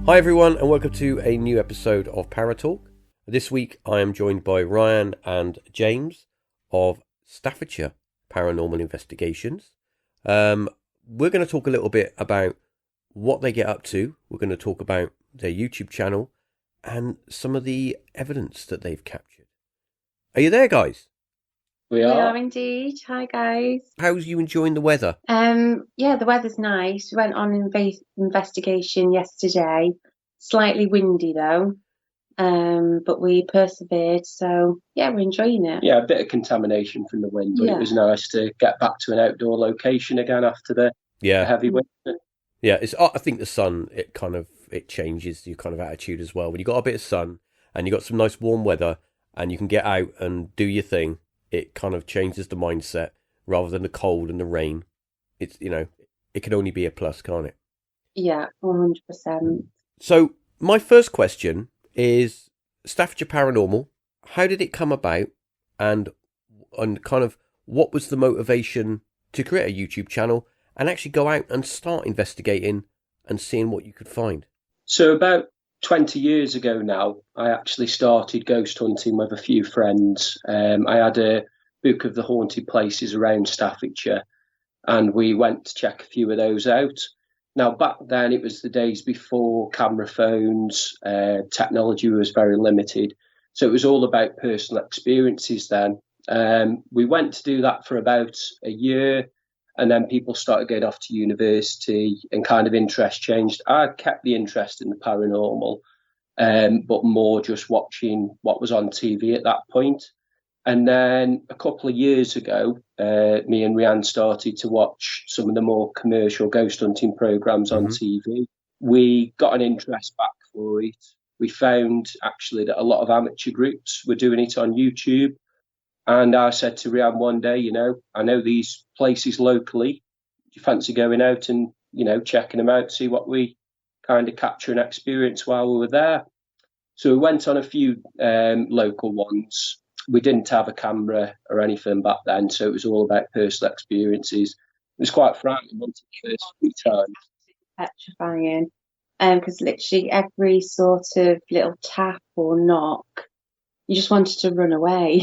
Hi everyone, and welcome to a new episode of Paratalk. This week I am joined by Rhian and James of Staffordshire Paranormal Investigations. We're going to talk a little bit about what they get up to. We're going to talk about their YouTube channel and some of the evidence that they've captured. Are you there, guys? We are indeed. Hi guys. How's you enjoying the weather? Yeah, the weather's nice. We went on investigation yesterday. Slightly windy though. But we persevered, so yeah, we're enjoying it. Yeah, a bit of contamination from the wind, but it was nice to get back to an outdoor location again after the heavy winter. Yeah, I think the sun, it changes your kind of attitude as well. When you got a bit of sun and you got some nice warm weather and you can get out and do your thing, it kind of changes the mindset rather than the cold and the rain. It's, it can only be a plus, can't it? Yeah, 100%. So my first question is Staffordshire Paranormal. How did it come about, and kind of what was the motivation to create a YouTube channel and actually go out and start investigating and seeing what you could find? So about 20 years ago now, I actually started ghost hunting with a few friends. I had a book of the haunted places around Staffordshire, and we went to check a few of those out. Now, back then, it was the days before camera phones, technology was very limited. So it was all about personal experiences then. We went to do that for about a year, and then people started going off to university and kind of interest changed. I kept the interest in the paranormal, but more just watching what was on TV at that point. And then a couple of years ago, me and Rhian started to watch some of the more commercial ghost hunting programs on TV. We got an interest back for it. We found actually that a lot of amateur groups were doing it on YouTube. And I said to Rhian one day, I know these places locally. Do you fancy going out and, checking them out, see what we kind of capture and experience while we were there? So we went on a few local ones. We didn't have a camera or anything back then, so it was all about personal experiences. It was quite frightening, wasn't it, the first few times? Petrifying. Because literally every sort of little tap or knock, you just wanted to run away.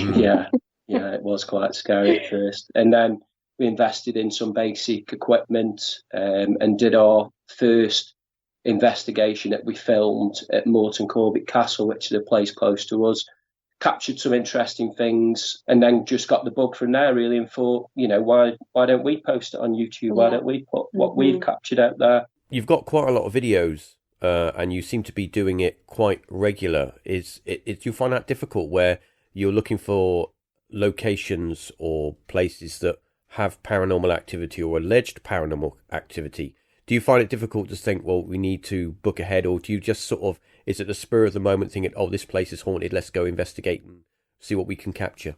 Yeah, it was quite scary at first. And then we invested in some basic equipment and did our first investigation that we filmed at Morton Corbett Castle, which is a place close to us. Captured some interesting things, and then just got the bug from there really, and thought, why don't we post it on YouTube? Why don't we put what we've captured out there? You've got quite a lot of videos, and you seem to be doing it quite regular. Do you find that difficult where you're looking for locations or places that have paranormal activity or alleged paranormal activity? Do you find it difficult to think, well, we need to book ahead, or do you just sort of, is it the spur of the moment thinking, oh, this place is haunted, let's go investigate and see what we can capture?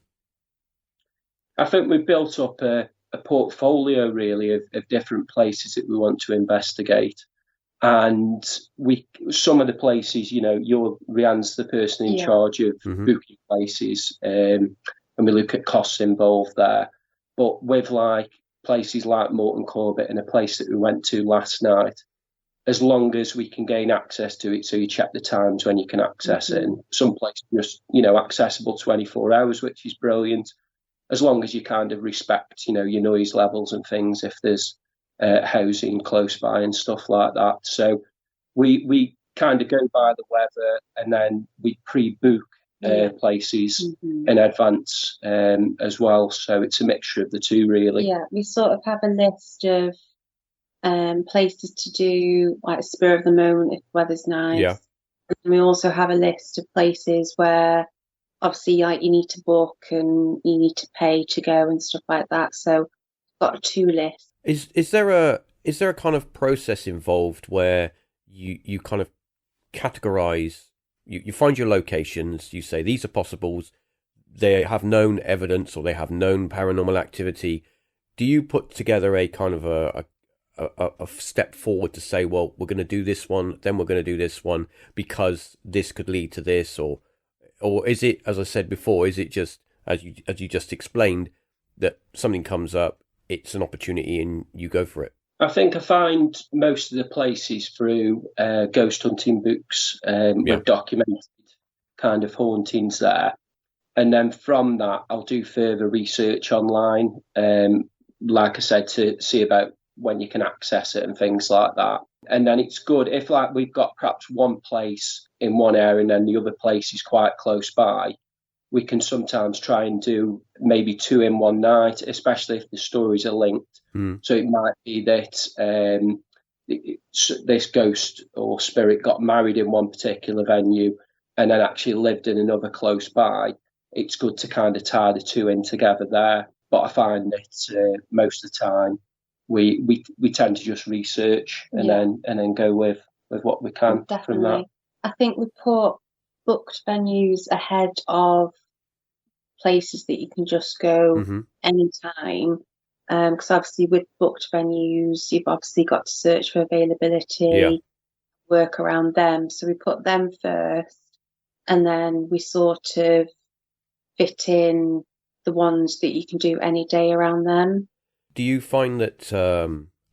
I think we've built up a portfolio really of different places that we want to investigate. And some of the places, Rhian's the person in charge of booking places, and we look at costs involved there. But with places like Morton Corbett and a place that we went to last night, as long as we can gain access to it, so you check the times when you can access it, and some places just, accessible 24 hours, which is brilliant, as long as you kind of respect, your noise levels and things, if there's housing close by and stuff like that. So we kind of go by the weather, and then we pre-book places in advance as well. So it's a mixture of the two, really. Yeah, we sort of have a list of places to do, like spur of the moment if the weather's nice. Yeah. And we also have a list of places where obviously you need to book and you need to pay to go and stuff like that. So we've got a two list. Is there a kind of process involved where you kind of categorize, you find your locations, you say these are possibles, they have known evidence or they have known paranormal activity? Do you put together a kind of a step forward to say, well, we're going to do this one, then we're going to do this one because this could lead to this, or is it, as I said before, is it just as you just explained, that something comes up, it's an opportunity and you go for it? I think I find most of the places through ghost hunting books with documented kind of hauntings there. And then from that, I'll do further research online, like I said, to see about when you can access it and things like that. And then it's good if, like, we've got perhaps one place in one area and then the other place is quite close by, we can sometimes try and do maybe 2 in one night, especially if the stories are linked. So it might be that this ghost or spirit got married in one particular venue and then actually lived in another close by. It's good to kind of tie the 2 in together there. But I find that most of the time we tend to just research and then go with what we can from that. I think we put booked venues ahead of places that you can just go anytime. Because obviously with booked venues, you've obviously got to search for availability, work around them. So we put them first, and then we sort of fit in the ones that you can do any day around them. Do you find that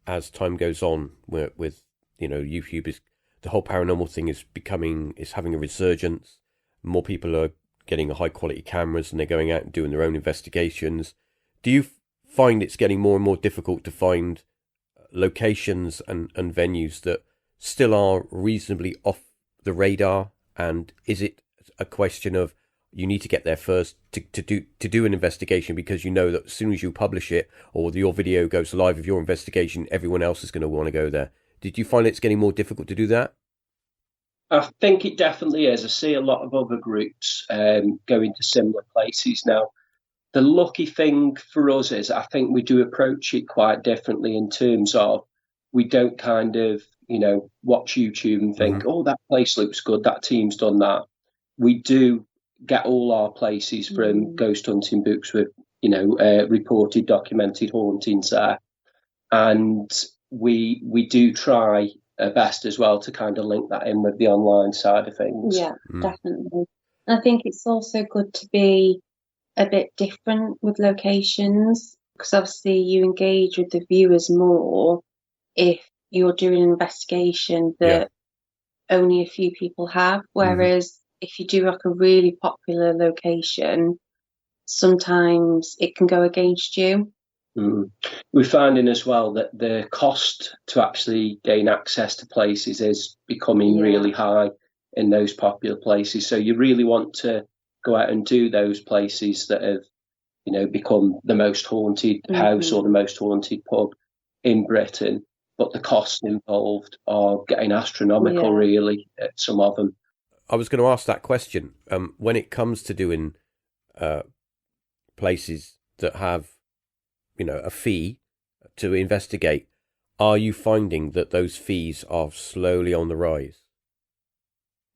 as time goes on with YouTube, the whole paranormal thing is having a resurgence? More people are getting high quality cameras and they're going out and doing their own investigations. Do you find it's getting more and more difficult to find locations and venues that still are reasonably off the radar? And is it a question of you need to get there first to do an investigation, because you know that as soon as you publish it or your video goes live of your investigation, everyone else is going to want to go there? Did you find it's getting more difficult to do that? I think it definitely is. I see a lot of other groups going to similar places now. The lucky thing for us is I think we do approach it quite differently in terms of we don't kind of, watch YouTube and think, oh, that place looks good, that team's done that. We do get all our places from ghost hunting books with, reported, documented hauntings there. And we do try our best as well to kind of link that in with the online side of things. Yeah, definitely. I think it's also good to be a bit different with locations, because obviously you engage with the viewers more if you're doing an investigation that only a few people have, whereas if you do like a really popular location, sometimes it can go against you. We're finding as well that the cost to actually gain access to places is becoming really high in those popular places. So you really want to go out and do those places that have, become the most haunted house or the most haunted pub in Britain. But the costs involved are getting astronomical, really, at some of them. I was going to ask that question. When it comes to doing places that have, a fee to investigate, are you finding that those fees are slowly on the rise?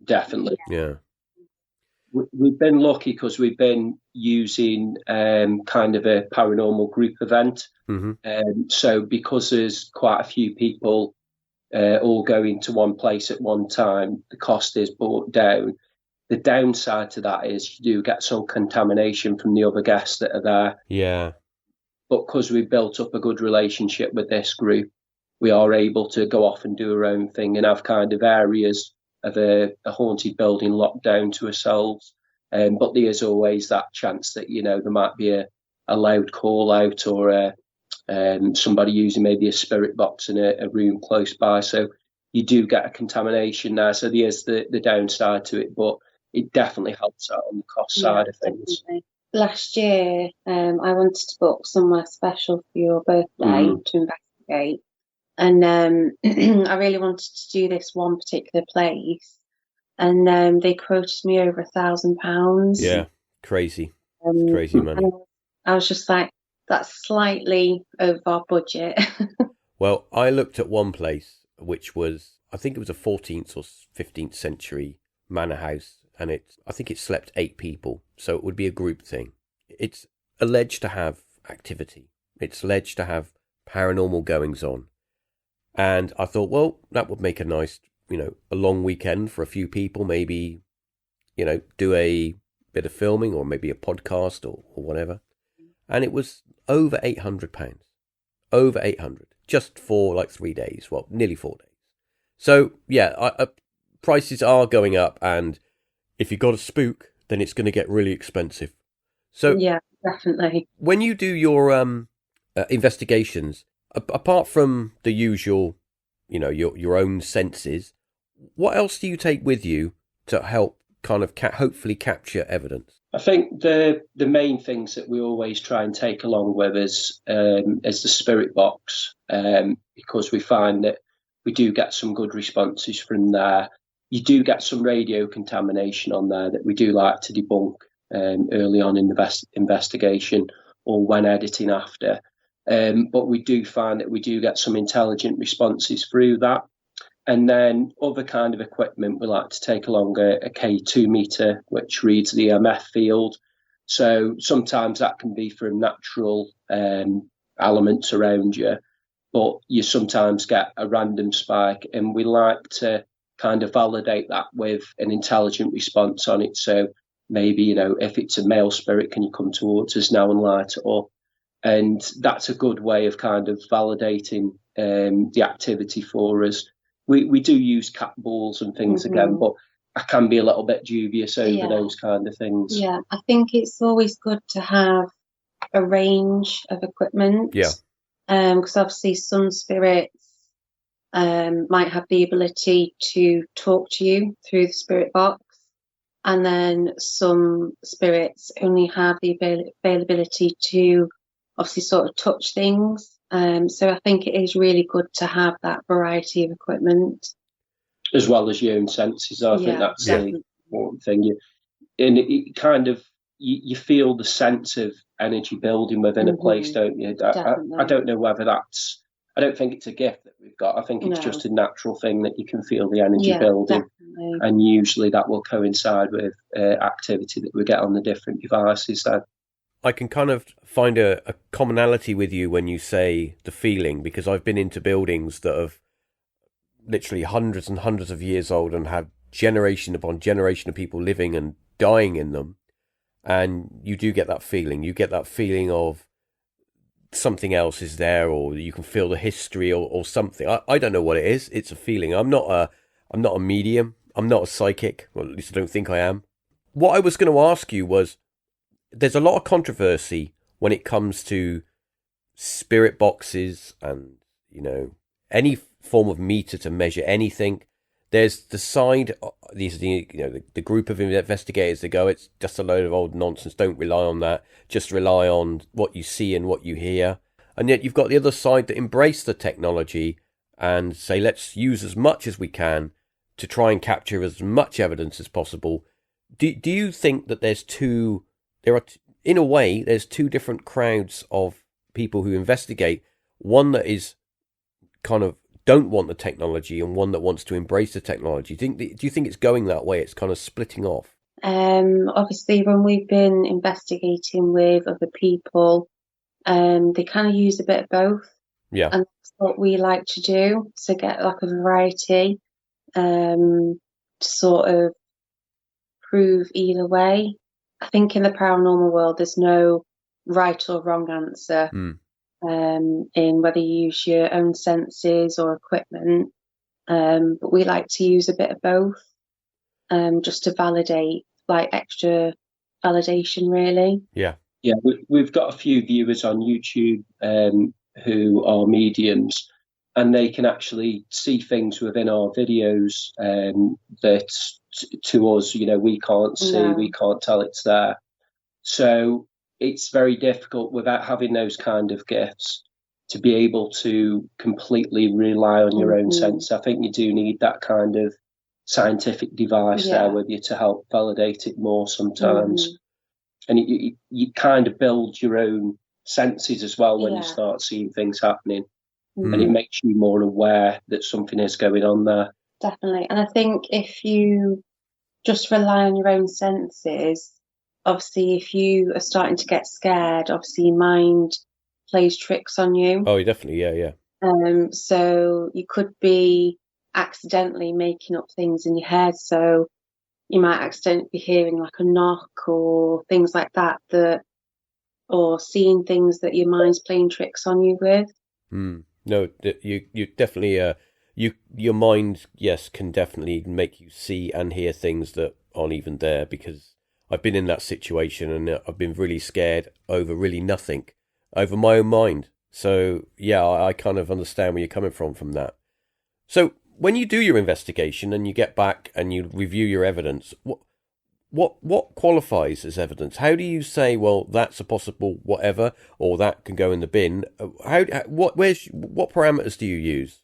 Definitely. Yeah. We've been lucky because we've been using kind of a paranormal group event. So because there's quite a few people all going to one place at one time, the cost is brought down. The downside to that is you do get some contamination from the other guests that are there. Yeah. But because we've built up a good relationship with this group, we are able to go off and do our own thing and have kind of areas of a haunted building locked down to ourselves. But there is always that chance that, there might be a loud call out or somebody using maybe a spirit box in a room close by. So you do get a contamination there. So there is the downside to it, but it definitely helps out on the cost side of things. Definitely. Last year, I wanted to book somewhere special for your birthday to investigate. And I really wanted to do this one particular place. And they quoted me over £1,000. Yeah, crazy. Crazy money. I was just like, that's slightly over our budget. Well, I looked at one place, which was, I think it was a 14th or 15th century manor house. And I think it slept 8 people. So it would be a group thing. It's alleged to have activity. It's alleged to have paranormal goings on. And I thought, well, that would make a nice, a long weekend for a few people, maybe, do a bit of filming or maybe a podcast or whatever. And it was over £800. Over 800. just for like 3 days, well, nearly 4 days. So yeah, prices are going up, and if you got a spook, then it's going to get really expensive. So yeah, definitely. when you do your investigations, apart from the usual, your own senses, what else do you take with you to help kind of hopefully capture evidence? I think the main things that we always try and take along with us is the spirit box, because we find that we do get some good responses from there. You do get some radio contamination on there that we do like to debunk early on in the investigation or when editing after. But we do find that we do get some intelligent responses through that. And then other kind of equipment, we like to take along a K2 meter, which reads the EMF field. So sometimes that can be from natural elements around you, but you sometimes get a random spike, and we like to kind of validate that with an intelligent response on it. So maybe, if it's a male spirit, can you come towards us now and light it up? And that's a good way of kind of validating the activity for us. We do use cat balls and things again, but I can be a little bit dubious over those kind of things. Yeah, I think it's always good to have a range of equipment. Yeah. Because obviously some spirits might have the ability to talk to you through the spirit box, and then some spirits only have the availability to obviously sort of touch things. So I think it is really good to have that variety of equipment. As well as your own senses. I think that's the important thing. And it kind of, you feel the sense of energy building within a place, don't you? I don't know whether I don't think it's a gift that we've got. I think it's just a natural thing that you can feel the energy building. Definitely. And usually that will coincide with activity that we get on the different devices then. I can kind of find a commonality with you when you say the feeling, because I've been into buildings that have literally hundreds and hundreds of years old and have generation upon generation of people living and dying in them. And you do get that feeling. You get that feeling of something else is there, or you can feel the history or something. I don't know what it is. It's a feeling. I'm not a medium. I'm not a psychic. Well, at least I don't think I am. What I was going to ask you was, there's a lot of controversy when it comes to spirit boxes and, any form of meter to measure anything. There's the side, the group of investigators that go, it's just a load of old nonsense. Don't rely on that. Just rely on what you see and what you hear. And yet you've got the other side that embrace the technology and say, let's use as much as we can to try and capture as much evidence as possible. Do you think that there's two different crowds of people who investigate? One that is kind of don't want the technology, and one that wants to embrace the technology. Do you think it's going that way? It's kind of splitting off. Obviously, when we've been investigating with other people, they kind of use a bit of both. Yeah, and that's what we like to do, to get like a variety, to sort of prove either way. I think in the paranormal world, there's no right or wrong answer. In whether you use your own senses or equipment, but we like to use a bit of both, just to validate, like extra validation, really. Yeah. We've got a few viewers on YouTube who are mediums, and they can actually see things within our videos that to us, we can't see, we can't tell it's there. So it's very difficult without having those kind of gifts to be able to completely rely on your own sense. I think you do need that kind of scientific device there with you to help validate it more sometimes. And you kind of build your own senses as well when you start seeing things happening. And it makes you more aware that something is going on there. Definitely. And I think if you just rely on your own senses, obviously, if you are starting to get scared, obviously your mind plays tricks on you. Oh, definitely, yeah. So you could be accidentally making up things in your head. So you might accidentally be hearing like a knock or things like that, or seeing things that your mind's playing tricks on you with. No, you definitely your mind, yes, can definitely make you see and hear things that aren't even there, because I've been in that situation and I've been really scared over really nothing, over my own mind. So yeah, I kind of understand where you're coming from that. So when you do your investigation and you get back and you review your evidence, what qualifies as evidence? How do you say, well, that's a possible whatever, or that can go in the bin? What parameters do you use?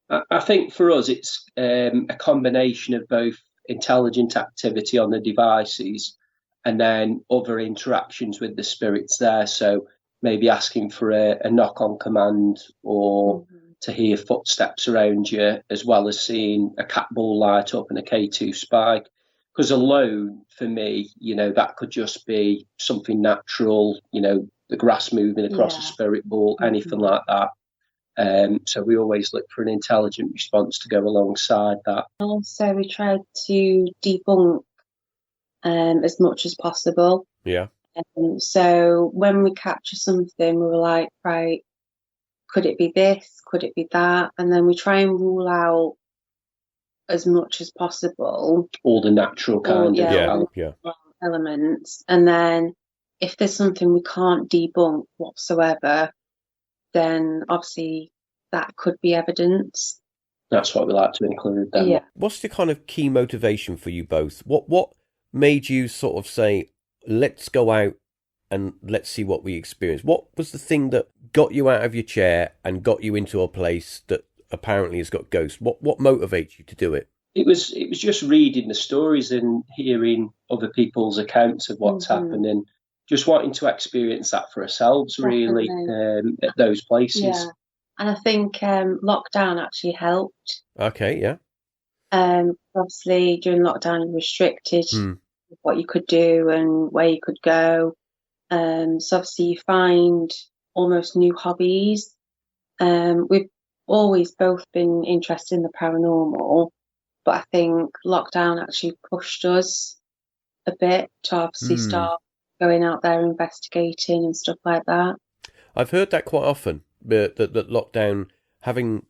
I think for us, it's a combination of both intelligent activity on the devices and then other interactions with the spirits there. So maybe asking for a knock on command, or to hear footsteps around you, as well as seeing a cat ball light up and a K2 spike. Because alone, for me, that could just be something natural, the grass moving across a spirit ball, anything like that. So we always look for an intelligent response to go alongside that. Also, we tried to debunk as much as possible. Yeah. So when we capture something, we were like, right, could it be this? Could it be that? And then we try and rule out as much as possible all the natural kind of elements. And then if there's something we can't debunk whatsoever, then obviously that could be evidence. That's what we like to include then. Yeah. What's the kind of key motivation for you both? What made you sort of say, let's go out and let's see what we experience? What was the thing that got you out of your chair and got you into a place that apparently has got ghosts? What motivates you to do it? It was just reading the stories and hearing other people's accounts of what's happened, and just wanting to experience that for ourselves, really, at those places. Yeah. And I think lockdown actually helped. Okay, yeah. Obviously, during lockdown, you're restricted what you could do and where you could go. So obviously, you find almost new hobbies. We've always both been interested in the paranormal, but I think lockdown actually pushed us a bit to obviously start going out there investigating and stuff like that. I've heard that quite often, that lockdown, having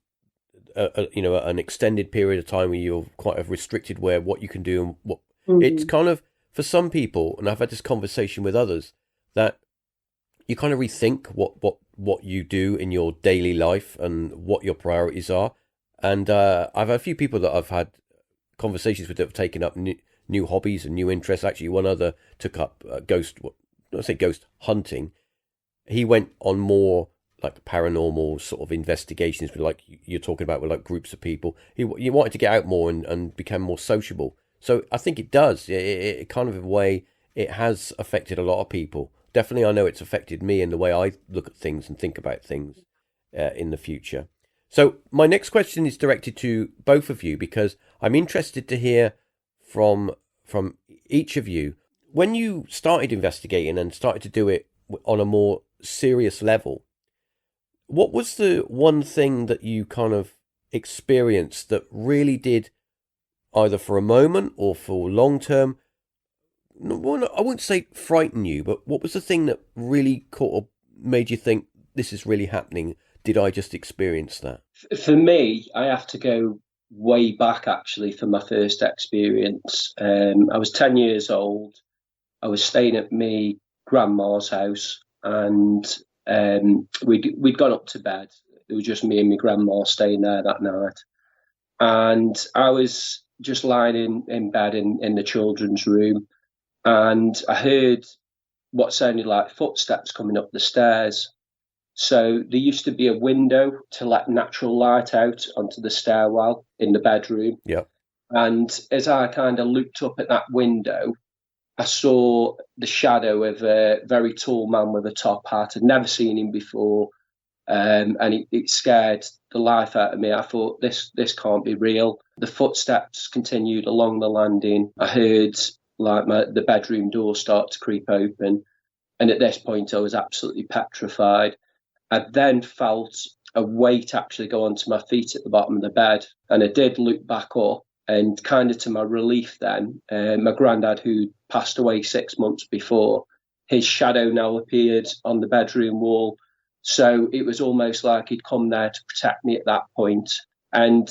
an extended period of time where you're quite restricted where what you can do and what it's kind of, for some people, and I've had this conversation with others, that you kind of rethink what you do in your daily life and what your priorities are. And I've had a few people that I've had conversations with that have taken up new hobbies and new interests. Actually, one other took up ghost hunting. He went on more like paranormal sort of investigations, with like you're talking about, with like groups of people. He wanted to get out more and become more sociable. So I think it does. It kind of, in a way, it has affected a lot of people. Definitely, I know it's affected me in the way I look at things and think about things in the future. So my next question is directed to both of you, because I'm interested to hear from each of you. When you started investigating and started to do it on a more serious level, what was the one thing that you kind of experienced that really did, either for a moment or for long term, I wouldn't say frighten you, but what was the thing that really made you think, this is really happening? Did I just experience that? For me, I have to go way back, actually, for my first experience. I was 10 years old. I was staying at my grandma's house, and we'd gone up to bed. It was just me and my grandma staying there that night. And I was just lying in bed in the children's room, and I heard what sounded like footsteps coming up the stairs. So there used to be a window to let natural light out onto the stairwell in the bedroom. Yeah. And as I kind of looked up at that window, I saw the shadow of a very tall man with a top hat. I'd never seen him before. And it scared the life out of me. I thought, this can't be real. The footsteps continued along the landing. I heard like the bedroom door start to creep open. And at this point, I was absolutely petrified. I then felt a weight actually go onto my feet at the bottom of the bed. And I did look back up, and kind of to my relief then, my granddad, who passed away 6 months before, his shadow now appeared on the bedroom wall. So it was almost like he'd come there to protect me at that point. And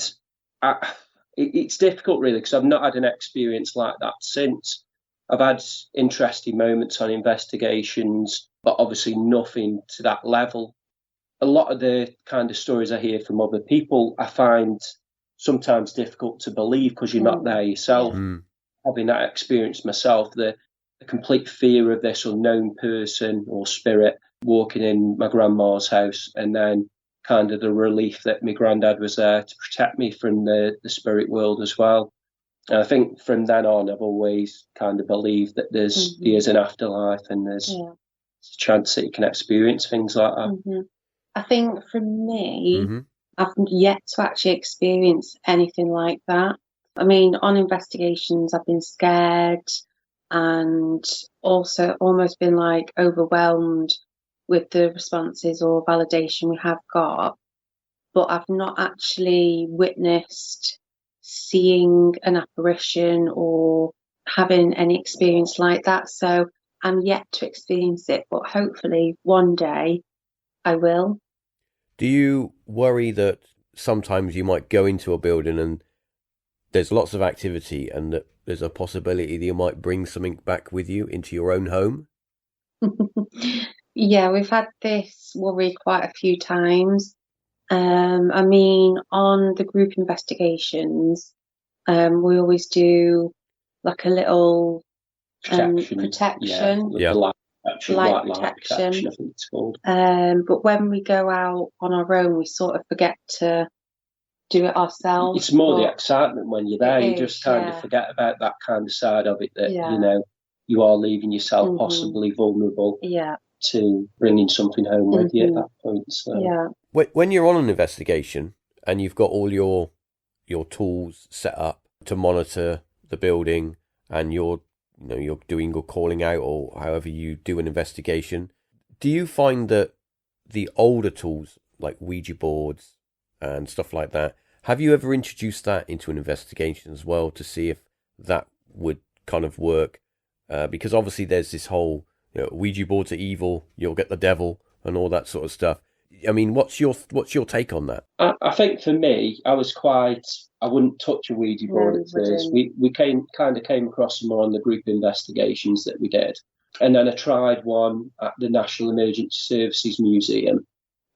it's difficult, really, because I've not had an experience like that since. I've had interesting moments on investigations, but obviously nothing to that level. A lot of the kind of stories I hear from other people, I find sometimes difficult to believe because you're not there yourself. Having that experience myself, the complete fear of this unknown person or spirit walking in my grandma's house, and then kind of the relief that my granddad was there to protect me from the spirit world as well. And I think from then on, I've always kind of believed that there's an afterlife and there's a chance that you can experience things like that. I think for me, I've yet to actually experience anything like that. I mean, on investigations, I've been scared and also almost been like overwhelmed with the responses or validation we have got. But I've not actually witnessed seeing an apparition or having any experience like that. So I'm yet to experience it, but hopefully one day I will. Do you worry that sometimes you might go into a building and there's lots of activity and that there's a possibility that you might bring something back with you into your own home? Yeah, we've had this worry quite a few times. I mean, on the group investigations, we always do like a little protection. Yeah. Light protection, I think it's called. But when we go out on our own, we sort of forget to do it ourselves. It's more the excitement when you're there. You just kind of forget about that kind of side of it, that, you know, you are leaving yourself possibly vulnerable to bringing something home with you at that point. So. When you're on an investigation and you've got all your tools set up to monitor the building and you're doing your calling out or however you do an investigation, do you find that the older tools like Ouija boards and stuff like that, have you ever introduced that into an investigation as well to see if that would kind of work? Because obviously there's this whole, Ouija boards are evil, you'll get the devil and all that sort of stuff. I mean, what's your take on that? I think for me, I wouldn't touch a Ouija board at first. We came across them on the group investigations that we did. And then I tried one at the National Emergency Services Museum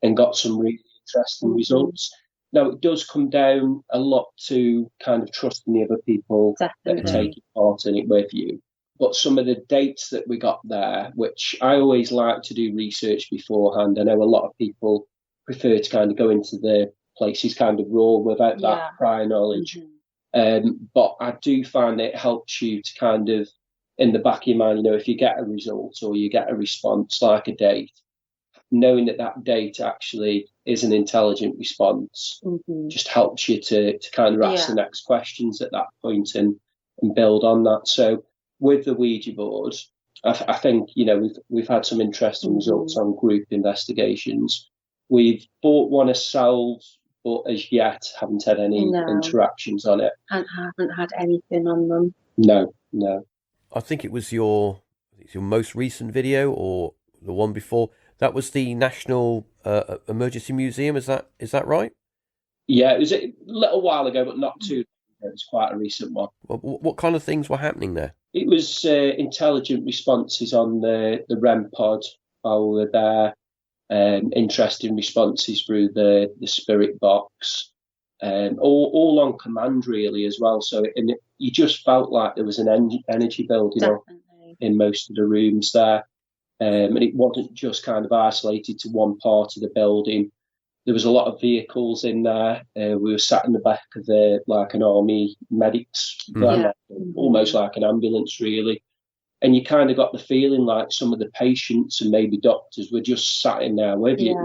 and got some really interesting results. Now, it does come down a lot to kind of trusting the other people that are taking part in it with you. But some of the dates that we got there, which I always like to do research beforehand. I know a lot of people prefer to kind of go into the places kind of raw without that prior knowledge. But I do find it helps you to kind of, in the back of your mind, if you get a result or you get a response like a date, knowing that date actually is an intelligent response just helps you to kind of ask the next questions at that point and build on that. So with the Ouija board, I think, we've had some interesting results on group investigations. We've bought one ourselves, but as yet haven't had any interactions on it. And haven't had anything on them. No. I think it was your most recent video or the one before. That was the National Emergency Museum. Is that right? Yeah, it was a little while ago, but not too long ago. It was quite a recent one. What kind of things were happening there? It was intelligent responses on the REM pod while we were there. Interesting responses through the spirit box. All on command, really, as well. So you just felt like there was an energy building up in most of the rooms there. And it wasn't just kind of isolated to one part of the building. There was a lot of vehicles in there. We were sat in the back of like an army medics van, almost like an ambulance, really. And you kind of got the feeling like some of the patients and maybe doctors were just sat in there with you.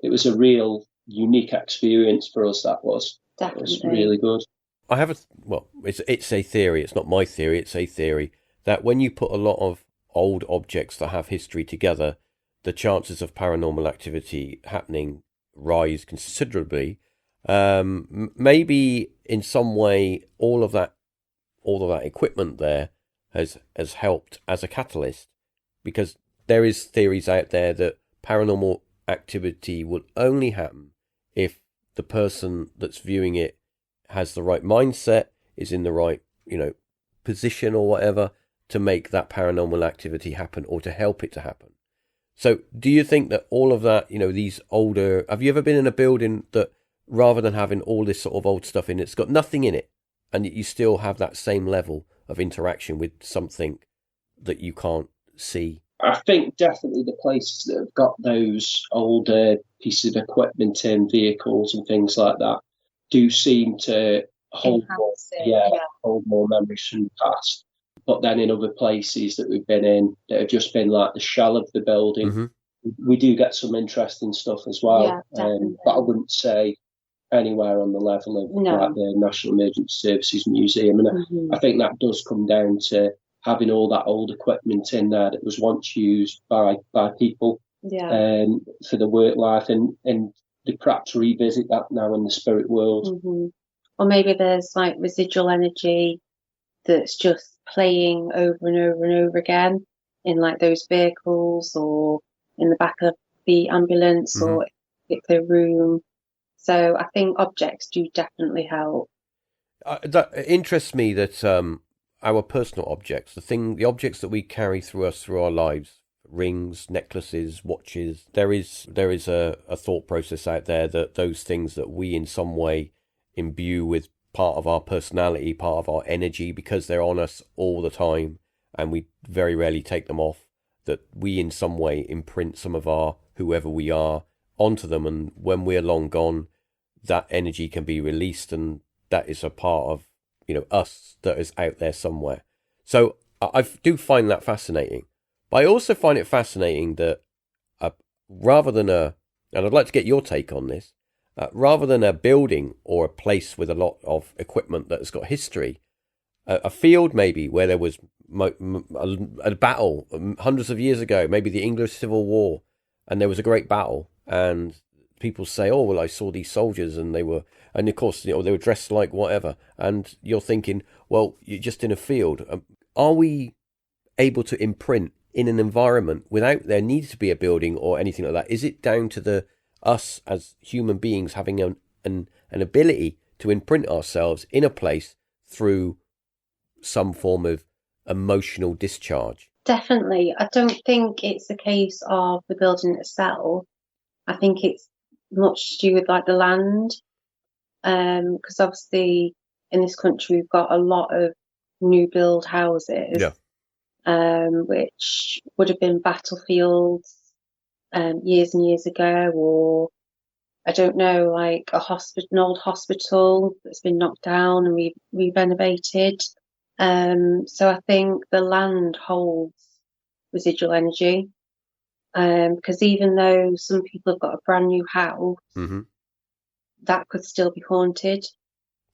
It was a real unique experience for us. That was. Definitely. It was really good. I have it's a theory. It's not my theory. It's a theory that when you put a lot of old objects that have history together, the chances of paranormal activity happening rise considerably. Maybe in some way, all of that equipment there has helped as a catalyst, because there is theories out there that paranormal activity will only happen if the person that's viewing it has the right mindset, is in the right, position or whatever to make that paranormal activity happen or to help it to happen. So do you think that all of that, these older, have you ever been in a building that rather than having all this sort of old stuff in it, it's got nothing in it, and you still have that same level of interaction with something that you can't see? I think definitely the places that have got those older pieces of equipment in, vehicles and things like that, do seem to hold more memories from the past. But then in other places that we've been in that have just been like the shell of the building, we do get some interesting stuff as well. But I wouldn't say anywhere on the level of like the National Emergency Services Museum. And I think that does come down to having all that old equipment in there that was once used by people for the work life, and they perhaps revisit that now in the spirit world. Or maybe there's like residual energy that's just playing over and over and over again in like those vehicles or in the back of the ambulance or in a particular room. So I think objects do definitely help. That interests me that our personal objects, the objects that we carry through our lives, rings, necklaces, watches, there is a thought process out there that those things that we in some way imbue with part of our personality, part of our energy, because they're on us all the time and we very rarely take them off, that we in some way imprint some of our whoever we are onto them, and when we're long gone, that energy can be released, and that is a part of us that is out there somewhere. So I do find that fascinating, but I also find it fascinating that rather than and I'd like to get your take on this, rather than a building or a place with a lot of equipment that has got history, a field maybe where there was a battle hundreds of years ago, maybe the English Civil War, and there was a great battle, and people say, oh, well, I saw these soldiers and of course, they were dressed like whatever. And you're thinking, well, you're just in a field. Are we able to imprint in an environment without there needing to be a building or anything like that? Is it down to us as human beings having an ability to imprint ourselves in a place through some form of emotional discharge? Definitely. I don't think it's a case of the building itself. I think it's much to do with like the land, because obviously in this country we've got a lot of new build houses, which would have been battlefields years and years ago, or I don't know, like an old hospital that's been knocked down and renovated. So I think the land holds residual energy. Because even though some people have got a brand new house, that could still be haunted.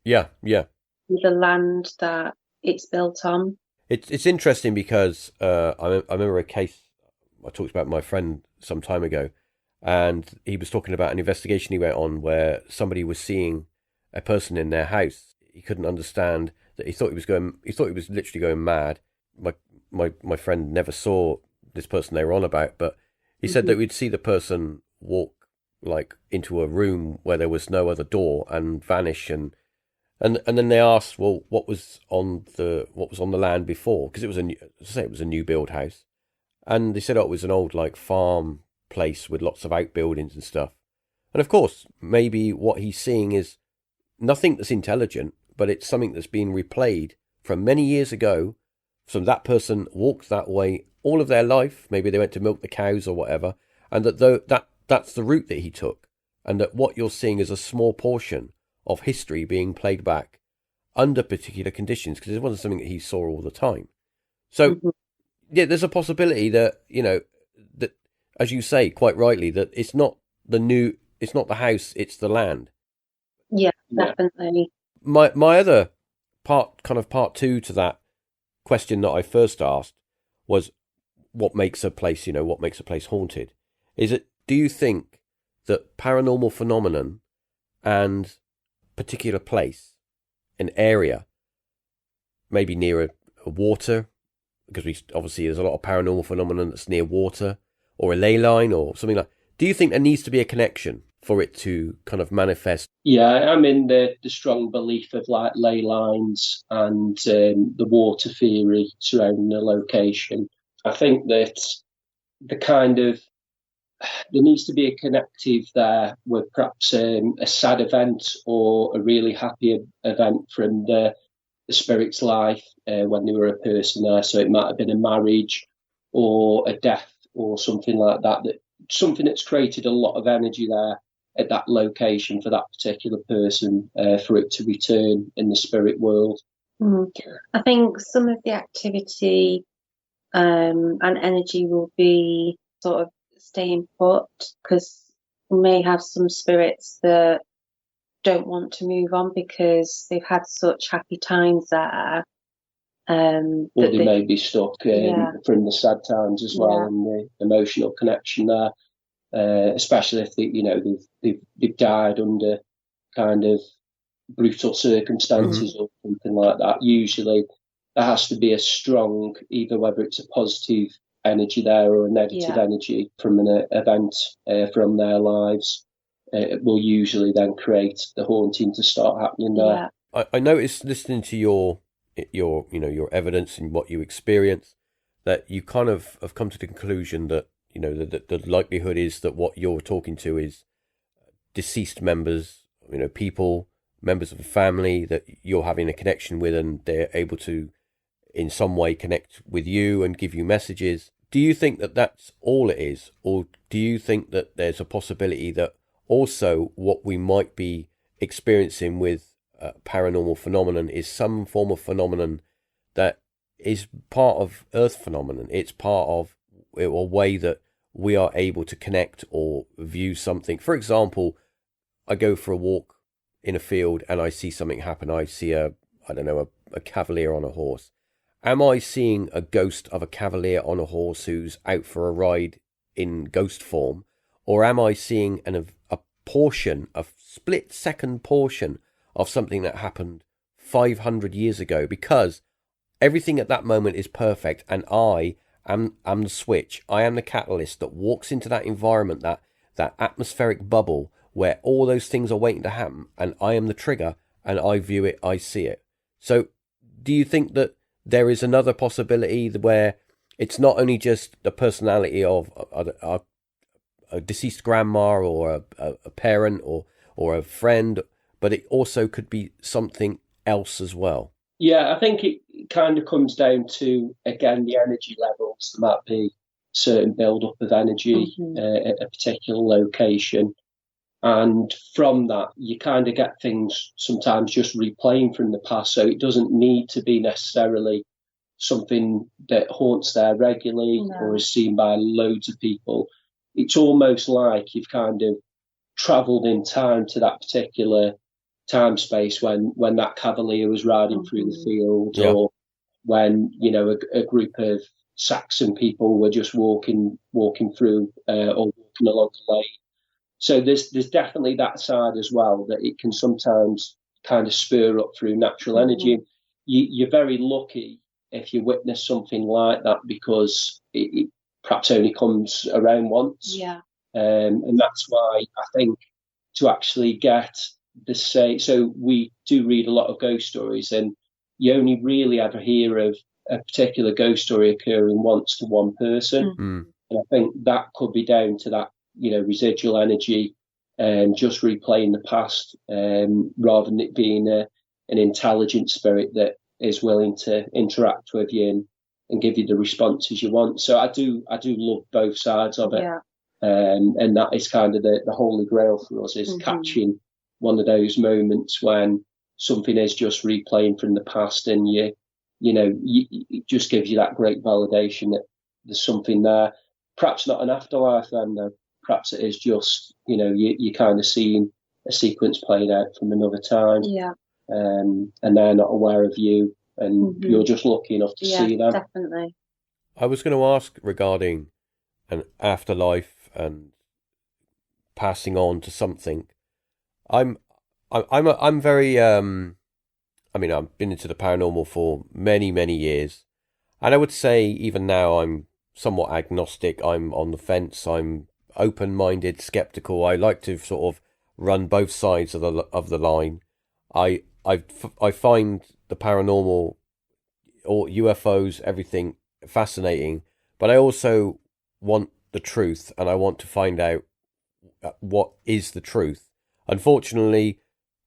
Yeah. With the land that it's built on. It's interesting because I remember a case I talked about my friend some time ago, and he was talking about an investigation he went on where somebody was seeing a person in their house. He couldn't understand that. He thought he was literally going mad. My friend never saw this person they were on about, but he said that we'd see the person walk like into a room where there was no other door and vanish, and then they asked, well, what was on the land before, because it was a new build house, and they said, oh, it was an old like farm place with lots of outbuildings and stuff. And of course, maybe what he's seeing is nothing that's intelligent, but it's something that's been replayed from many years ago. So that person walked that way all of their life. Maybe they went to milk the cows or whatever, and that's the route that he took, and that what you're seeing is a small portion of history being played back under particular conditions, because it wasn't something that he saw all the time. So, yeah, there's a possibility that, that, as you say quite rightly, that it's not the house, it's the land. Yeah, definitely. My other part two to that question that I first asked was, what makes a place haunted? Is it, do you think that paranormal phenomenon and particular place, an area, maybe near a water, because obviously there's a lot of paranormal phenomenon that's near water, or a ley line or something like, Do you think there needs to be a connection for it to kind of manifest? Yeah, I'm in the strong belief of like ley lines and the water theory surrounding the location. I think that the kind of there needs to be a connective there with perhaps a sad event or a really happy event from the spirit's life when they were a person there. So it might have been a marriage or a death or something like that. Something that's created a lot of energy there at that location for that particular person for it to return in the spirit world. I think some of the activity and energy will be sort of staying put, because we may have some spirits that don't want to move on because they've had such happy times there. Or they may be stuck from the sad times as well, and the emotional connection there, especially if they've died under kind of brutal circumstances or something like that. Usually there has to be a strong, either whether it's a positive energy there or a negative energy from an event from their lives. It will usually then create the haunting to start happening there. I noticed listening to your evidence and what you experience, that you kind of have come to the conclusion that the likelihood is that what you're talking to is deceased members, people, members of a family that you're having a connection with, and they're able to in some way connect with you and give you messages. Do you think that that's all it is, or do you think that there's a possibility that also what we might be experiencing with paranormal phenomenon is some form of phenomenon that is part of Earth phenomenon? It's part of a way that we are able to connect or view something. For example, I go for a walk in a field and I see something happen. I see a cavalier on a horse. Am I seeing a ghost of a cavalier on a horse who's out for a ride in ghost form? Or am I seeing a portion, a split-second portion of something that happened 500 years ago? Because everything at that moment is perfect, and I am the switch. I am the catalyst that walks into that environment, that atmospheric bubble where all those things are waiting to happen, and I am the trigger, and I view it, I see it. So do you think that there is another possibility where it's not only just the personality of a deceased grandma or a parent or a friend, but it also could be something else as well? Yeah, I think it kind of comes down to, again, the energy levels. There might be certain build-up of energy at a particular location. And from that, you kind of get things sometimes just replaying from the past. So it doesn't need to be necessarily something that haunts there regularly or is seen by loads of people. It's almost like you've kind of travelled in time to that particular time space when that cavalier was riding through the field, or when a group of Saxon people were just walking through or walking along the lane. So there's definitely that side as well, that it can sometimes kind of spur up through natural energy. You're very lucky if you witness something like that, because it perhaps only comes around once. And that's why I think to actually get so we do read a lot of ghost stories, and you only really ever hear of a particular ghost story occurring once to one person. And I think that could be down to that, residual energy and just replaying the past, rather than it being an intelligent spirit that is willing to interact with you and give you the responses you want. So I do love both sides of it. And that is kind of the holy grail for us, is catching one of those moments when something is just replaying from the past, and it just gives you that great validation that there's something there. Perhaps not an afterlife then, though. Perhaps it is just, you're kind of seeing a sequence played out from another time. And they're not aware of you, and you're just lucky enough to see them. Definitely. I was going to ask regarding an afterlife and passing on to something. I'm very I've been into the paranormal for many, many years, and I would say even now I'm somewhat agnostic. I'm on the fence. I'm open-minded, skeptical. I like to sort of run both sides of the line. I find the paranormal or UFOs, everything fascinating, but I also want the truth, and I want to find out what is the truth. Unfortunately,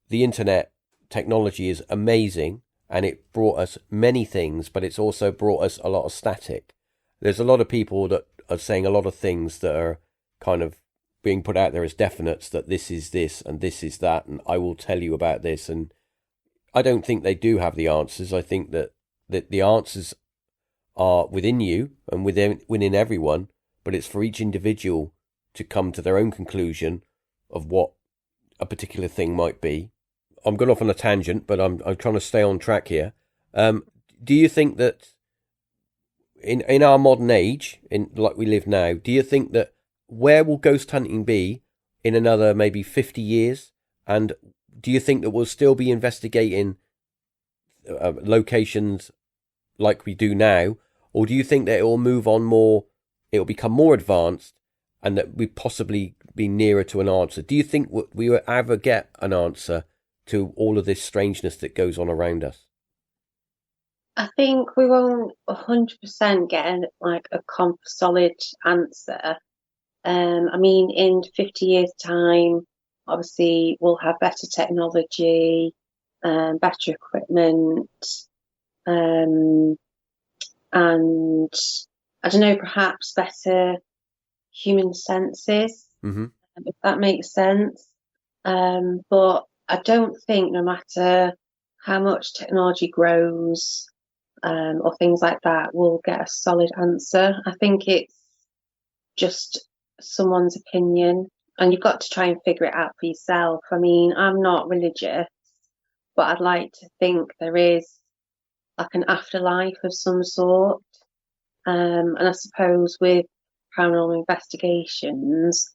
the internet technology is amazing, and it brought us many things, but it's also brought us a lot of static. There's a lot of people that are saying a lot of things that are kind of being put out there as definites, that this is this and this is that, and I will tell you about this. And I don't think they do have the answers. I think that the answers are within you and within everyone, but it's for each individual to come to their own conclusion of what a particular thing might be. I'm going off on a tangent, but I'm trying to stay on track here. Do you think that in our modern age, in like we live now, do you think that where will ghost hunting be in another maybe 50 years? And do you think that we'll still be investigating locations like we do now? Or do you think that it will move on more, it will become more advanced, and that we possibly be nearer to an answer? Do you think we will ever get an answer to all of this strangeness that goes on around us? I think we won't 100% get a solid answer. I mean, in 50 years' time, obviously we'll have better technology, better equipment, and I don't know, perhaps better human senses, if that makes sense. But I don't think no matter how much technology grows, or things like that, we'll get a solid answer. I think it's just someone's opinion, and you've got to try and figure it out for yourself. I mean, I'm not religious, but I'd like to think there is like an afterlife of some sort. And I suppose with paranormal investigations,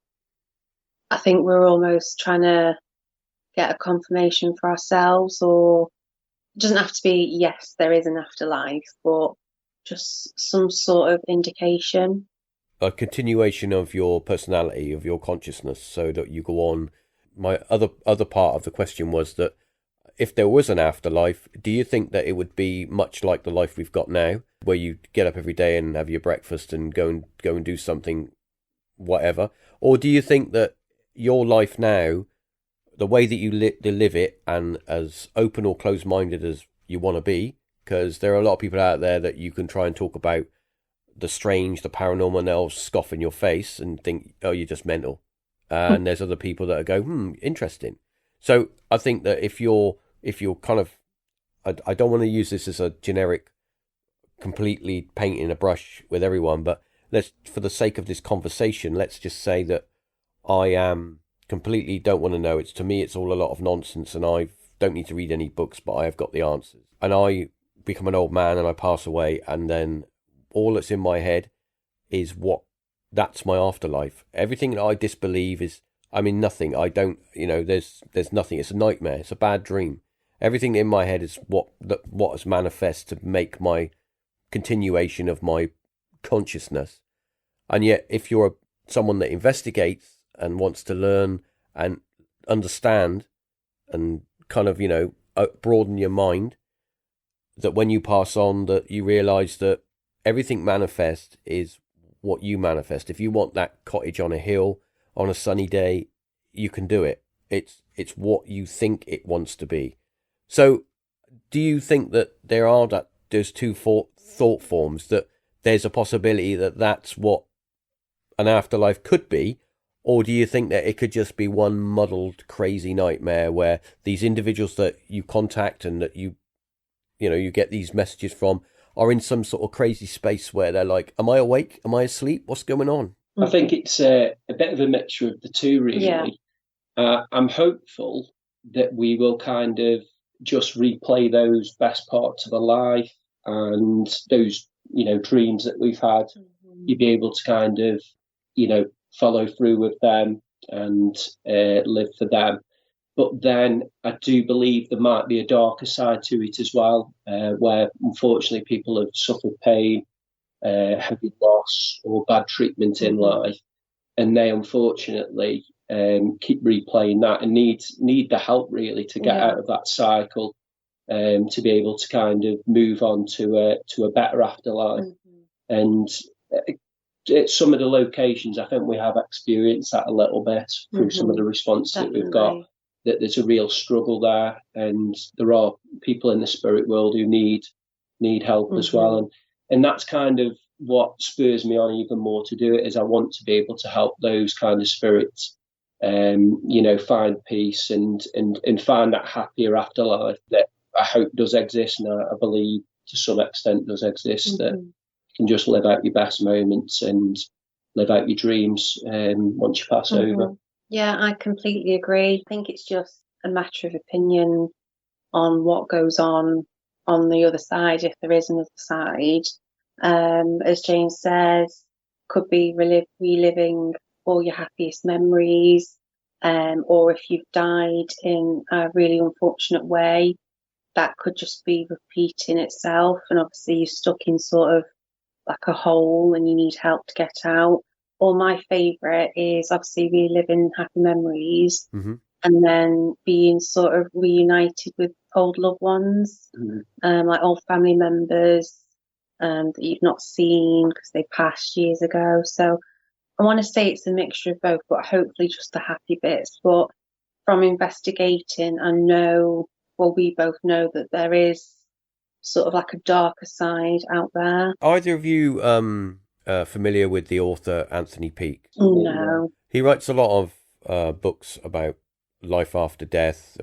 I think we're almost trying to get a confirmation for ourselves, or it doesn't have to be, yes, there is an afterlife, but just some sort of indication. A continuation of your personality, of your consciousness, so that you go on. My other part of the question was that if there was an afterlife, do you think that it would be much like the life we've got now, where you get up every day and have your breakfast and go and do something, whatever? Or do you think that your life now, the way that you live it, and as open or closed-minded as you want to be, because there are a lot of people out there that you can try and talk about the strange, the paranormal, and they'll scoff in your face and think, oh, you're just mental. And there's other people that go, interesting. So I think that if you're kind of, I don't want to use this as a generic, completely painting a brush with everyone, but let's, for the sake of this conversation, let's just say that I am completely don't want to know. To me, it's all a lot of nonsense, and I don't need to read any books, but I have got the answers. And I become an old man and I pass away, and then all that's in my head is that's my afterlife. Everything that I disbelieve is, nothing. I don't, there's nothing. It's a nightmare. It's a bad dream. Everything in my head is what has manifest to make my continuation of my consciousness. And yet, if you're someone that investigates and wants to learn and understand and kind of, broaden your mind, that when you pass on, that you realise that everything manifest is what you manifest. If you want that cottage on a hill on a sunny day, you can do it. It's what you think it wants to be. So do you think that there's two thought forms, that there's a possibility that that's what an afterlife could be? Or do you think that it could just be one muddled, crazy nightmare where these individuals that you contact and that you get these messages from are in some sort of crazy space where they're like, am I awake? Am I asleep? What's going on? I think it's a bit of a mixture of the two, really. Yeah. I'm hopeful that we will kind of just replay those best parts of our life and those, dreams that we've had. You'd be able to kind of, follow through with them and live for them. But then I do believe there might be a darker side to it as well, where unfortunately people have suffered pain, heavy loss, or bad treatment in life. and they unfortunately keep replaying that and need the help really to get out of that cycle, to be able to kind of move on to a better afterlife. And at some of the locations, I think we have experienced that a little bit through some of the response that we've got, that there's a real struggle there, and there are people in the spirit world who need help as well. And that's kind of what spurs me on even more to do it, is I want to be able to help those kind of spirits, find peace and find that happier afterlife that I hope does exist, and I believe to some extent does exist, that you can just live out your best moments and live out your dreams once you pass over. Yeah, I completely agree. I think it's just a matter of opinion on what goes on the other side, if there is another side. As James says, could be reliving all your happiest memories, or if you've died in a really unfortunate way, that could just be repeating itself, and obviously you're stuck in sort of like a hole and you need help to get out. Or my favourite is obviously reliving happy memories and then being sort of reunited with old loved ones, like old family members that you've not seen because they passed years ago. So I want to say it's a mixture of both, but hopefully just the happy bits. But from investigating, we both know that there is sort of like a darker side out there. Either of you familiar with the author Anthony Peake? No. He writes a lot of books about life after death,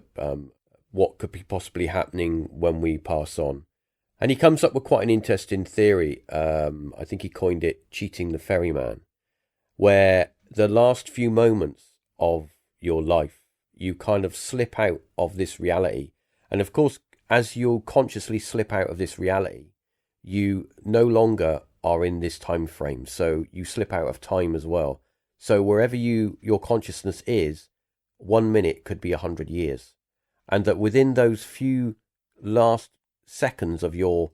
what could be possibly happening when we pass on. And he comes up with quite an interesting theory. I think he coined it cheating the ferryman, where the last few moments of your life, you kind of slip out of this reality. And of course, as you consciously slip out of this reality, you no longer are in this time frame. So you slip out of time as well. So wherever your consciousness is, 1 minute could be 100 years. And that within those few last seconds of your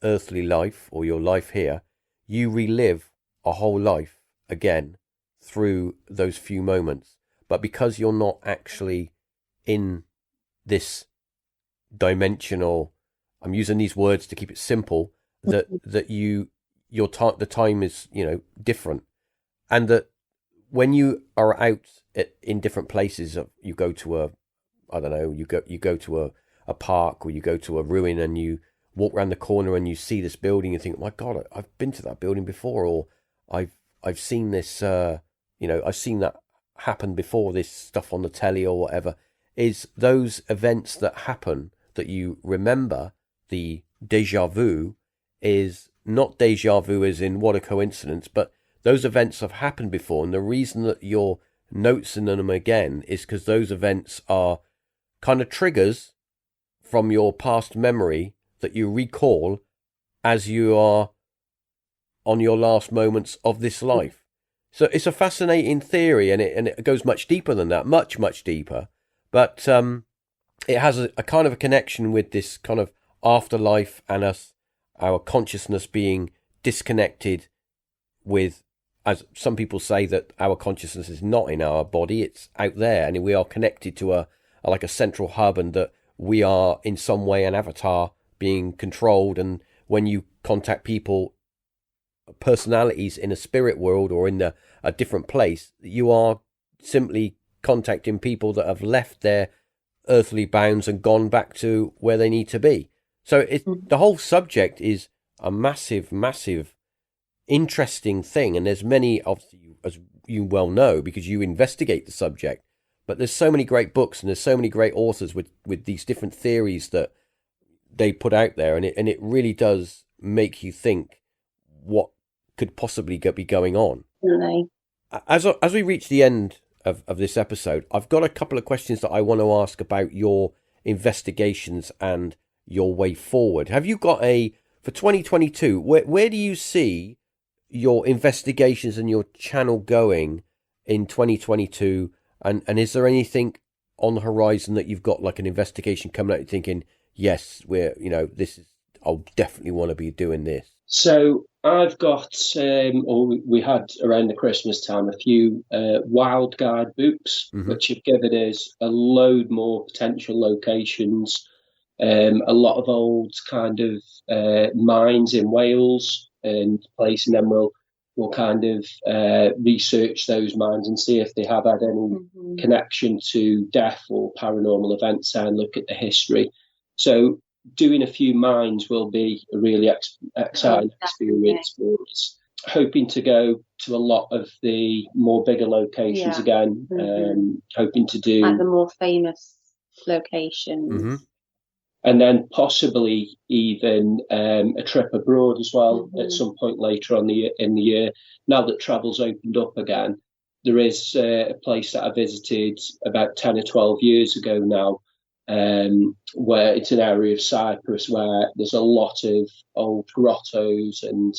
earthly life or your life here, you relive a whole life again through those few moments. But because you're not actually in this dimensional, I'm using these words to keep it simple, that the time is different, and that when you are out in different places, you go to you go to a park, or you go to a ruin and you walk around the corner and you see this building and think, my God, I've been to that building before, or I've seen this I've seen that happen before, this stuff on the telly or whatever. Is those events that happen that you remember, the déjà vu, is not déjà vu as in what a coincidence, but those events have happened before, and the reason that you're noticing them again is because those events are kind of triggers from your past memory that you recall as you are on your last moments of this life. So it's a fascinating theory, and it goes much deeper than that, much, much deeper. But it has a kind of a connection with this kind of afterlife and our consciousness being disconnected with, as some people say, that our consciousness is not in our body, it's out there, and we are connected to a central hub, and that we are in some way an avatar being controlled. And when you contact people, personalities in a spirit world or in a different place, you are simply contacting people that have left their earthly bounds and gone back to where they need to be. So the whole subject is a massive, massive, interesting thing. And there's many, obviously, as you well know, because you investigate the subject, but there's so many great books and there's so many great authors with these different theories that they put out there. And it really does make you think what could possibly be going on. Really? As we reach the end of this episode, I've got a couple of questions that I want to ask about your investigations and your way forward. Have you got for 2022, where do you see your investigations and your channel going in 2022? And is there anything on the horizon that you've got, like an investigation coming out, you're thinking, yes, I'll definitely want to be doing this? So I've got, or we had around the Christmas time, a few wild guide books, which have given us a load more potential locations, a lot of old kind of mines in Wales and place, and then we'll kind of research those mines and see if they have had any connection to death or paranormal events and look at the history. So doing a few mines will be a really exciting experience for us. Hoping to go to a lot of the more bigger locations again. Hoping to do like the more famous locations. And then possibly even a trip abroad as well at some point later on in the year. Now that travel's opened up again, there is a place that I visited about 10 or 12 years ago now, where it's an area of Cyprus where there's a lot of old grottos and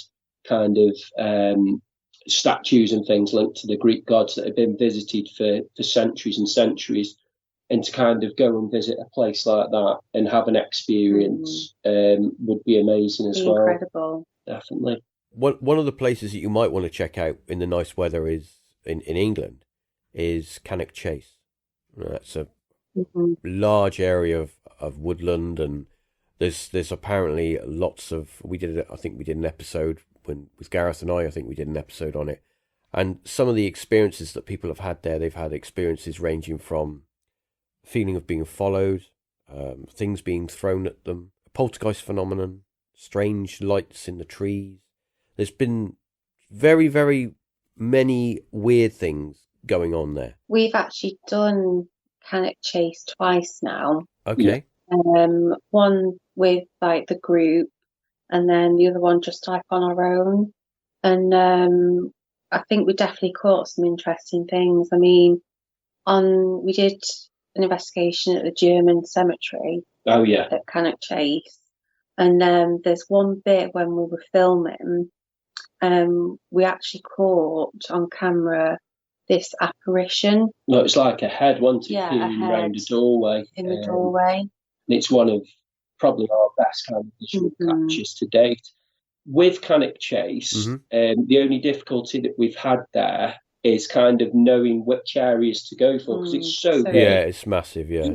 kind of statues and things linked to the Greek gods that have been visited for centuries and centuries. And to kind of go and visit a place like that and have an experience would be amazing as well. Incredible. Definitely. One of the places that you might want to check out in the nice weather is in England is Cannock Chase. That's a large area of woodland, and there's apparently lots of. I think we did an episode with Gareth and I think we did an episode on it, and some of the experiences that people have had there, they've had experiences ranging from feeling of being followed, things being thrown at them, a poltergeist phenomenon, strange lights in the trees. There's been very, very many weird things going on there. We've actually done Cannock Chase twice now. Okay. One with like the group, and then the other one just like on our own. And I think we definitely caught some interesting things. I mean, we did an investigation at the German cemetery. Oh yeah. At Cannock Chase, and there's one bit when we were filming, we actually caught on camera this apparition. No, it's like a head, wasn't it? Yeah, peering around a doorway. In the doorway. And it's one of probably our best kind of visual captures to date. With Cannock Chase, the only difficulty that we've had there is kind of knowing which areas to go for, because it's so big. Yeah, it's massive, yeah.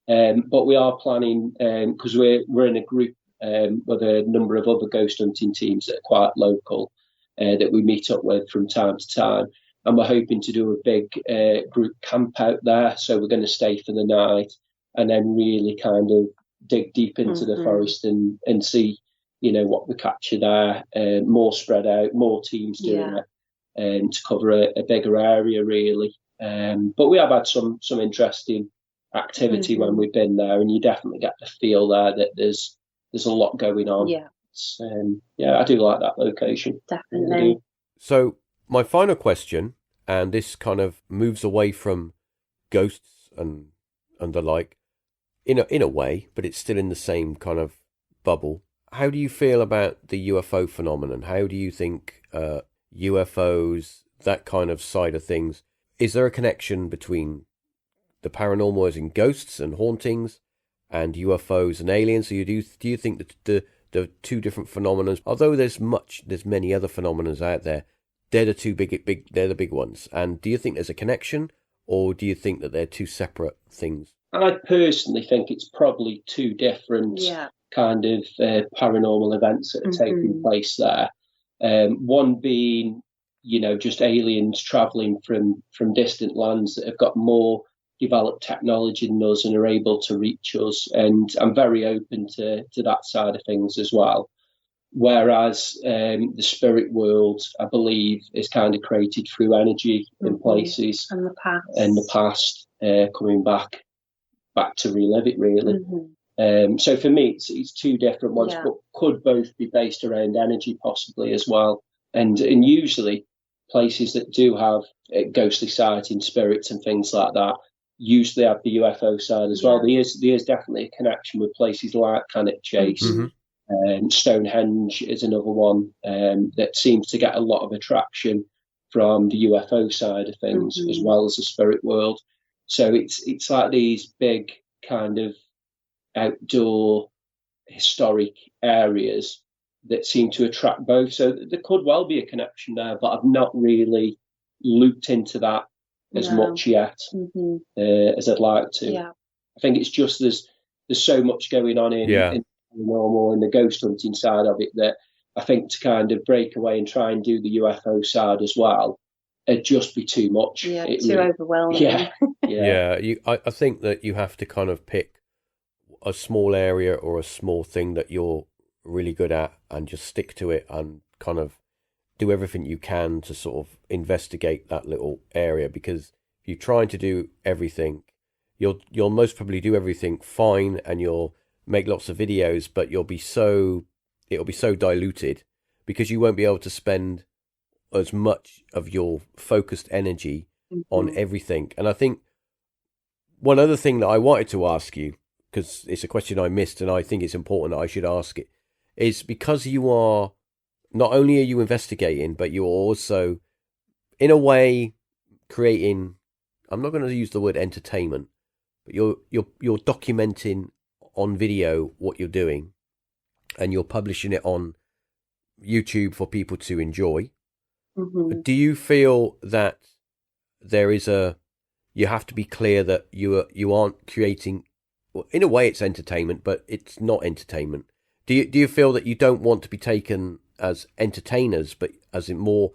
But we are planning, because we're in a group with a number of other ghost hunting teams that are quite local, that we meet up with from time to time. And we're hoping to do a big group camp out there. So we're going to stay for the night and then really kind of dig deep into the forest and see, what we capture there, more spread out, more teams doing it. To cover a bigger area, really. But we have had some interesting activity when we've been there, and you definitely get the feel there that there's a lot going on. Yeah. I do like that location. Definitely. So my final question, and this kind of moves away from ghosts and the like, in a way, but it's still in the same kind of bubble. How do you feel about the UFO phenomenon? How do you think UFOs, that kind of side of things, is there a connection between the paranormal as in ghosts and hauntings and UFOs and aliens? So do you think that the two different phenomena, although there's many other phenomena out there, they're the big ones? And do you think there's a connection, or do you think that they're two separate things? I personally think it's probably two different kind of paranormal events that are taking place there. One being, just aliens traveling from distant lands that have got more developed technology than us and are able to reach us. And I'm very open to that side of things as well. Whereas the spirit world, I believe, is kind of created through energy in places. And the past, coming back to relive it, really. So for me, it's two different ones, but could both be based around energy possibly as well. And usually places that do have ghostly sighting, spirits and things like that, usually have the UFO side as well. There is definitely a connection with places like Cannock Chase. Stonehenge is another one that seems to get a lot of attraction from the UFO side of things as well as the spirit world. So it's like these big kind of outdoor historic areas that seem to attract both. So there could well be a connection there, but I've not really looked into that as much yet as I'd like to. Yeah. I think it's just there's so much going on in paranormal and the ghost hunting side of it that I think to kind of break away and try and do the UFO side as well, it'd just be too much. Yeah, overwhelming. Yeah. I think that you have to kind of pick a small area or a small thing that you're really good at and just stick to it and kind of do everything you can to sort of investigate that little area, because if you're trying to do everything, you'll most probably do everything fine and you'll make lots of videos, but it'll be so diluted because you won't be able to spend as much of your focused energy on everything. And I think one other thing that I wanted to ask you, because it's a question I missed and I think it's important that I should ask it, is because you are, not only are you investigating, but you're also, in a way, creating, I'm not going to use the word entertainment, but you're documenting on video what you're doing and you're publishing it on YouTube for people to enjoy. Do you feel that there is you have to be clear that you aren't creating, well, in a way it's entertainment, but it's not entertainment. Do you feel that you don't want to be taken as entertainers, but as in more,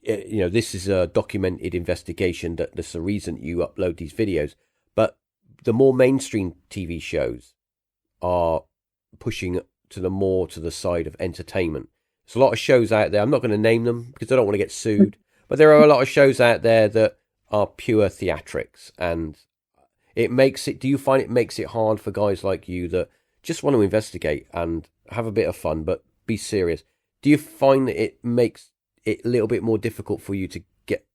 this is a documented investigation, that there's a reason you upload these videos, but the more mainstream TV shows are pushing to the side of entertainment. There's a lot of shows out there, I'm not going to name them because I don't want to get sued, but there are a lot of shows out there that are pure theatrics, and do you find it makes it hard for guys like you that just want to investigate and have a bit of fun but be serious? Do you find that it makes it a little bit more difficult for you to get,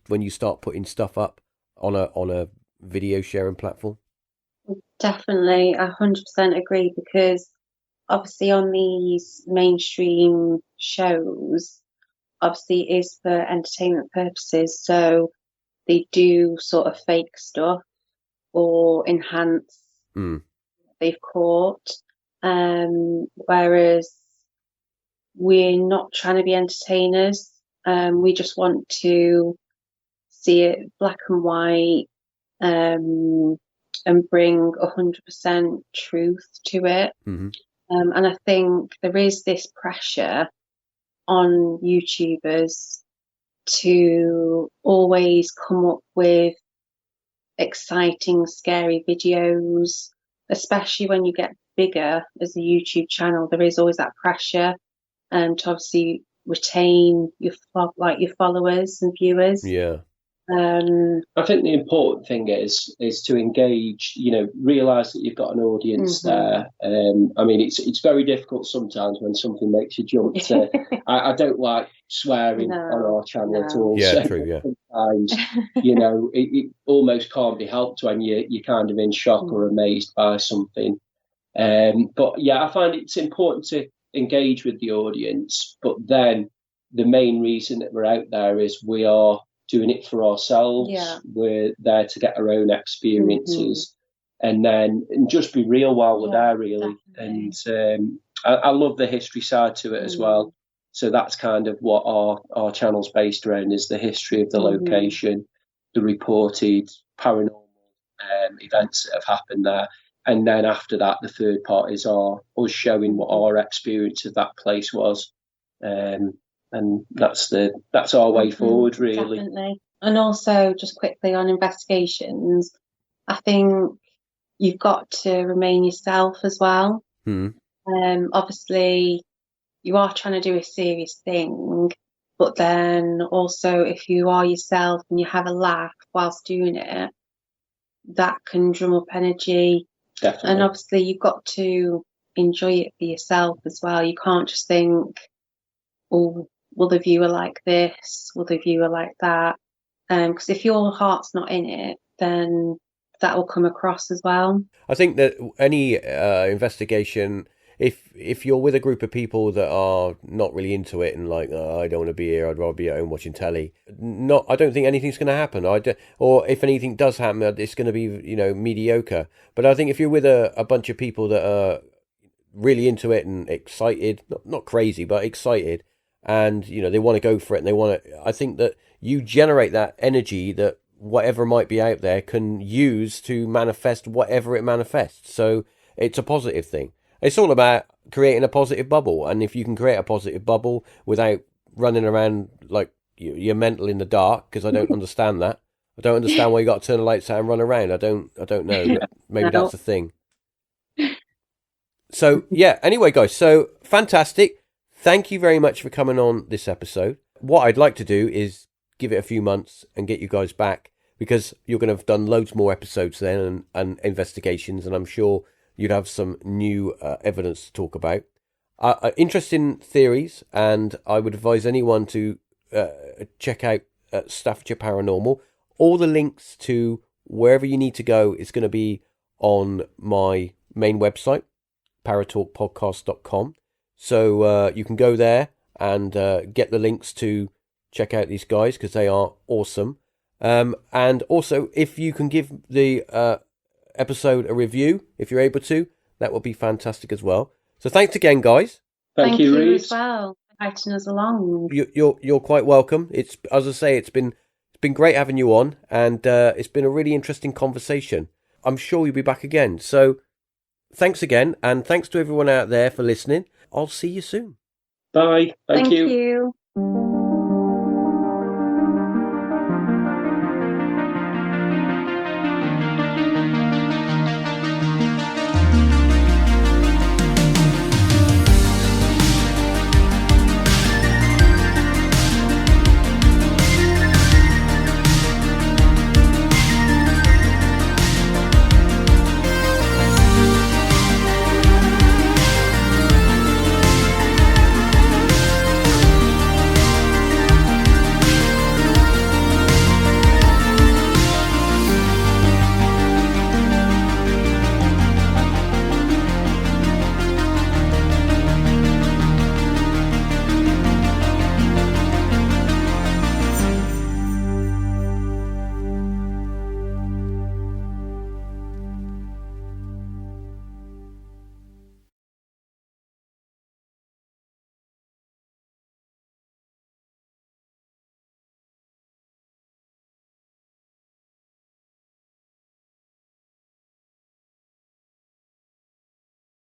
when you start putting stuff up on a video sharing platform? Definitely, 100% agree, because obviously on these mainstream shows, obviously it is for entertainment purposes, so they do sort of fake stuff or enhance they've caught, whereas we're not trying to be entertainers. We just want to see it black and white, and bring 100% truth to it. And I think there is this pressure on YouTubers to always come up with exciting, scary videos, especially when you get bigger as a YouTube channel. There is always that pressure to obviously retain your followers and viewers. Yeah. I think the important thing is to engage, realise that you've got an audience there. I mean, it's very difficult sometimes when something makes you jump to, I don't like swearing on our channel at all. Yeah, so true, yeah. Sometimes, it almost can't be helped when you're kind of in shock or amazed by something. But yeah, I find it's important to engage with the audience, but then the main reason that we're out there is we are doing it for ourselves. We're there to get our own experiences and just be real while we're there, really. Definitely. And I love the history side to it as well. So that's kind of what our channel's based around, is the history of the location, the reported paranormal events that have happened there. And then after that, the third part is us showing what our experience of that place was. And that's our way forward, really. Definitely. And also, just quickly on investigations, I think you've got to remain yourself as well. Obviously, you are trying to do a serious thing, but then also if you are yourself and you have a laugh whilst doing it, that can drum up energy. Definitely. And obviously, you've got to enjoy it for yourself as well. You can't just think, oh, will the viewer like this? Will the viewer like that? Because if your heart's not in it, then that will come across as well. I think that any investigation, if you're with a group of people that are not really into it and like, I don't want to be here, I'd rather be at home watching telly, I don't think anything's going to happen. Or if anything does happen, it's going to be mediocre. But I think if you're with a bunch of people that are really into it and excited, not crazy, but excited, and they want to go for it, and they want to. I think that you generate that energy that whatever might be out there can use to manifest whatever it manifests. So it's a positive thing. It's all about creating a positive bubble, and if you can create a positive bubble without running around like you're mental in the dark, because I don't understand that. I don't understand why you got to turn the lights out and run around. I don't know. But maybe that's the thing. So yeah. Anyway, guys. So fantastic. Thank you very much for coming on this episode. What I'd like to do is give it a few months and get you guys back, because you're going to have done loads more episodes then and investigations, and I'm sure you'd have some new evidence to talk about. Interesting theories, and I would advise anyone to check out Staffordshire Paranormal. All the links to wherever you need to go is going to be on my main website, paratalkpodcast.com. So you can go there and get the links to check out these guys, because they are awesome. And also, if you can give the episode a review, if you're able to, that would be fantastic as well. So thanks again, guys. Thank you, Reece. as well, inviting us along. You're quite welcome. It's, as I say, it's been great having you on, and it's been a really interesting conversation. I'm sure you'll be back again. So thanks again, and thanks to everyone out there for listening. I'll see you soon. Bye. Thank you.